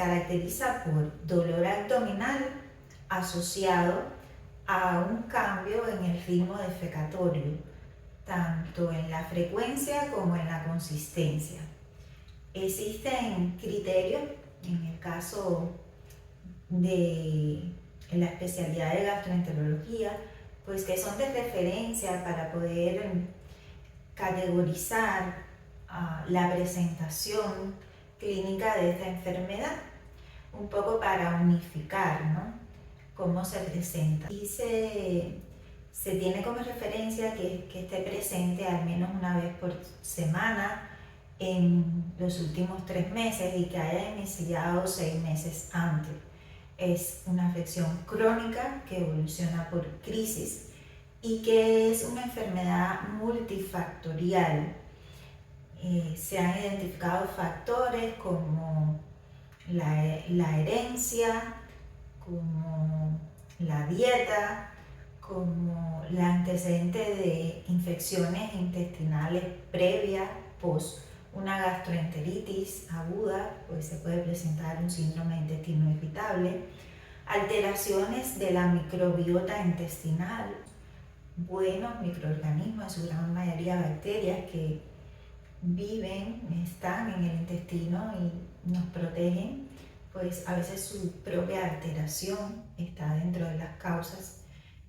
Caracteriza por dolor abdominal asociado a un cambio en el ritmo defecatorio, tanto en la frecuencia como en la consistencia. Existen criterios, en el caso de la especialidad de gastroenterología, pues que son de referencia para poder categorizar la presentación clínica de esta enfermedad, un poco para unificar, ¿no?, cómo se presenta. Y se tiene como referencia que esté presente al menos una vez por semana en los últimos 3 meses y que haya iniciado 6 meses antes. Es una afección crónica que evoluciona por crisis y que es una enfermedad multifactorial. Se han identificado factores como la herencia, como la dieta, como el antecedente de infecciones intestinales previas, post una gastroenteritis aguda, pues se puede presentar un síndrome de intestino irritable, alteraciones de la microbiota intestinal, buenos microorganismos, en su gran mayoría bacterias que viven, están en el intestino y nos protegen, pues a veces su propia alteración está dentro de las causas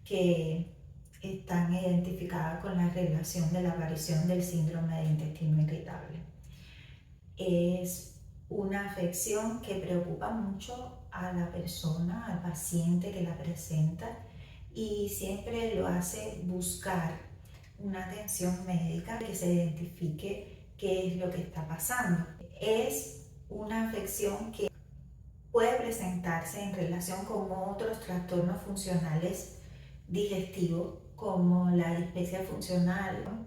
que están identificadas con la relación de la aparición del síndrome de intestino irritable. Es una afección que preocupa mucho a la persona, al paciente que la presenta, y siempre lo hace buscar una atención médica que se identifique qué es lo que está pasando. Es una afección que puede presentarse en relación con otros trastornos funcionales digestivos, como la dispepsia funcional,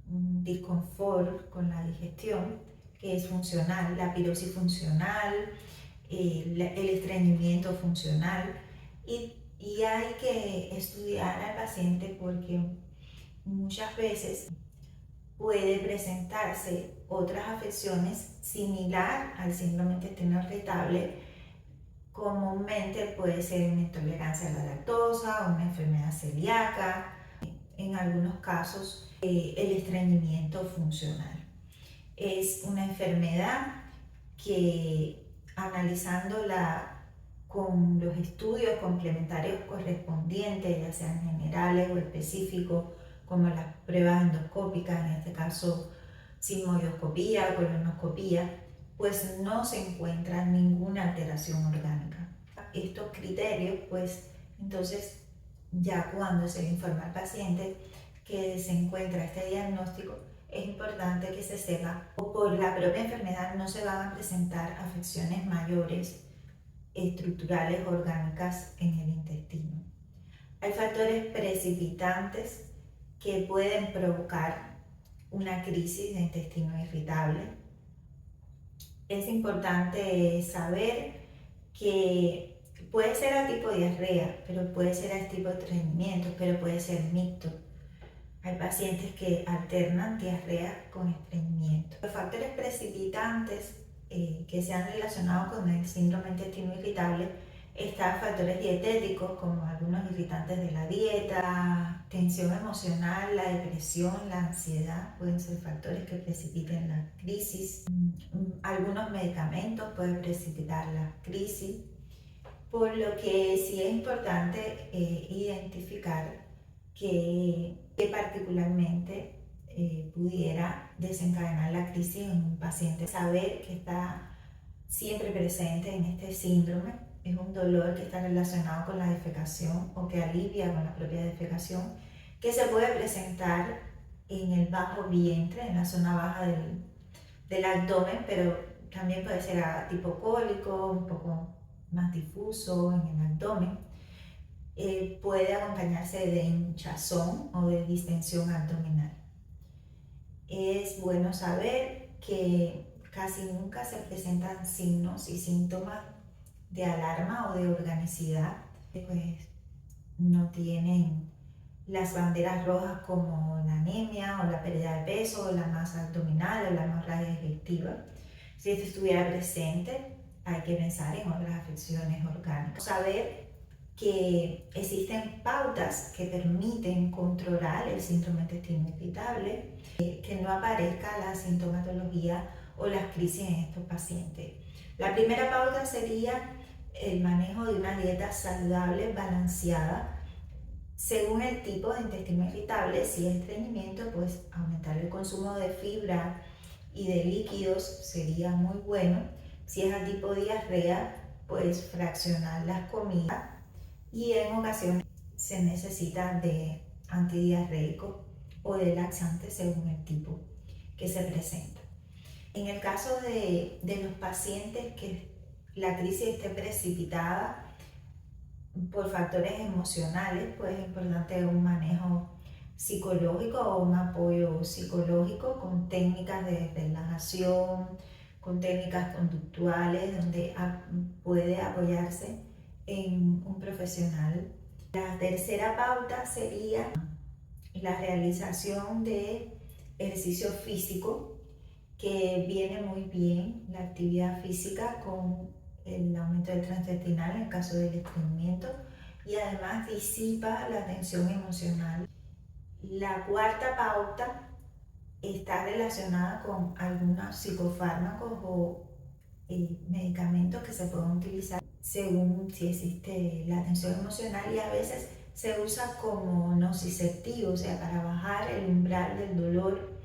un disconfort con la digestión, que es funcional, la pirosis funcional, el estreñimiento funcional, y hay que estudiar al paciente porque muchas veces puede presentarse otras afecciones similar al síndrome de intestino irritable. Comúnmente puede ser una intolerancia a la lactosa, una enfermedad celíaca, en algunos casos el estreñimiento funcional. Es una enfermedad que, analizándola con los estudios complementarios correspondientes, ya sean generales o específicos, como las pruebas endoscópicas, en este caso sigmoidoscopía o colonoscopía, pues no se encuentra ninguna alteración orgánica. Estos criterios, pues entonces ya cuando se le informa al paciente que se encuentra este diagnóstico, es importante que se sepa que por la propia enfermedad no se van a presentar afecciones mayores estructurales orgánicas en el intestino. Hay factores precipitantes que pueden provocar una crisis de intestino irritable. Es importante saber que puede ser a tipo diarrea, pero puede ser a tipo estreñimiento, pero puede ser mixto. Hay pacientes que alternan diarrea con estreñimiento. Los factores precipitantes que se han relacionado con el síndrome de intestino irritable están factores dietéticos como algunos irritantes de la dieta, tensión emocional, la depresión, la ansiedad pueden ser factores que precipiten la crisis. Algunos medicamentos pueden precipitar la crisis, por lo que sí es importante identificar que particularmente pudiera desencadenar la crisis en un paciente. Saber que está siempre presente en este síndrome es un dolor que está relacionado con la defecación o que alivia con la propia defecación, que se puede presentar en el bajo vientre, en la zona baja del abdomen, pero también puede ser a tipo cólico, un poco más difuso en el abdomen. Puede acompañarse de hinchazón o de distensión abdominal. Es bueno saber que casi nunca se presentan signos y síntomas de alarma o de organicidad, pues no tienen las banderas rojas como la anemia o la pérdida de peso o la masa abdominal o la hemorragia digestiva. Si esto estuviera presente, hay que pensar en otras afecciones orgánicas. Saber que existen pautas que permiten controlar el síndrome de intestino irritable, que no aparezca la sintomatología o las crisis en estos pacientes. La primera pauta sería el manejo de una dieta saludable, balanceada, según el tipo de intestino irritable. Si es estreñimiento, pues aumentar el consumo de fibra y de líquidos sería muy bueno. Si es al tipo diarrea, pues fraccionar las comidas, y en ocasiones se necesita de antidiarreico o de laxante según el tipo que se presenta. En el caso de los pacientes que la crisis esté precipitada por factores emocionales, pues es importante un manejo psicológico o un apoyo psicológico con técnicas de relajación, con técnicas conductuales, donde puede apoyarse en un profesional. La tercera pauta sería la realización de ejercicio físico, que viene muy bien la actividad física con el aumento del transintestinal en el caso del estreñimiento, y además disipa la tensión emocional. La cuarta pauta está relacionada con algunos psicofármacos o medicamentos que se pueden utilizar según si existe la tensión emocional, y a veces se usa como nociceptivo, o sea, para bajar el umbral del dolor.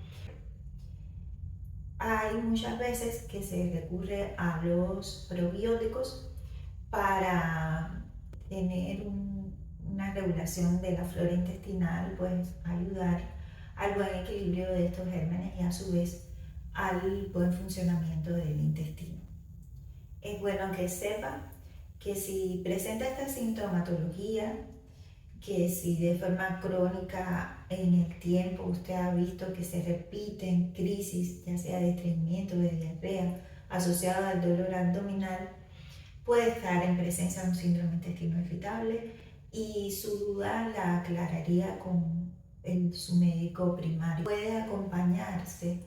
Hay muchas veces que se recurre a los probióticos para tener una regulación de la flora intestinal, pues ayudar al buen equilibrio de estos gérmenes y a su vez al buen funcionamiento del intestino. Es bueno que sepa que si presenta esta sintomatología, que si de forma crónica en el tiempo usted ha visto que se repiten crisis, ya sea de estreñimiento, de diarrea, asociado al dolor abdominal, puede estar en presencia de un síndrome de intestino irritable, y su duda la aclararía con su médico primario. Puede acompañarse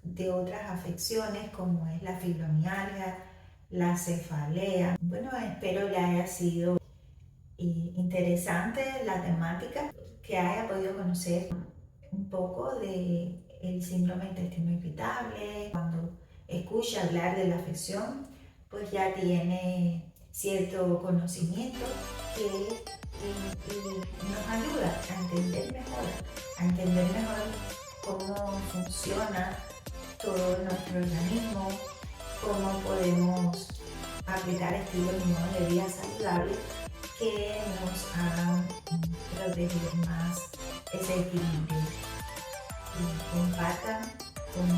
de otras afecciones como es la fibromialgia, la cefalea. Bueno, espero le haya sido interesante la temática, que haya podido conocer un poco de el síndrome de intestino irritable. Cuando escucha hablar de la afección, pues ya tiene cierto conocimiento que nos ayuda a entender mejor cómo funciona todo nuestro organismo, cómo podemos aplicar estilos y modos de vida saludables que nos hagan proteger más ese equilibrio. Y compartan con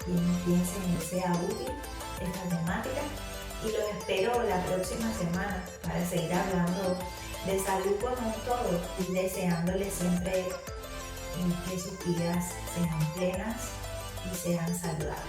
quien piensen que sea útil esta temática, y los espero la próxima semana para seguir hablando de salud como un todo, y deseándoles siempre que sus vidas sean plenas y sean saludables.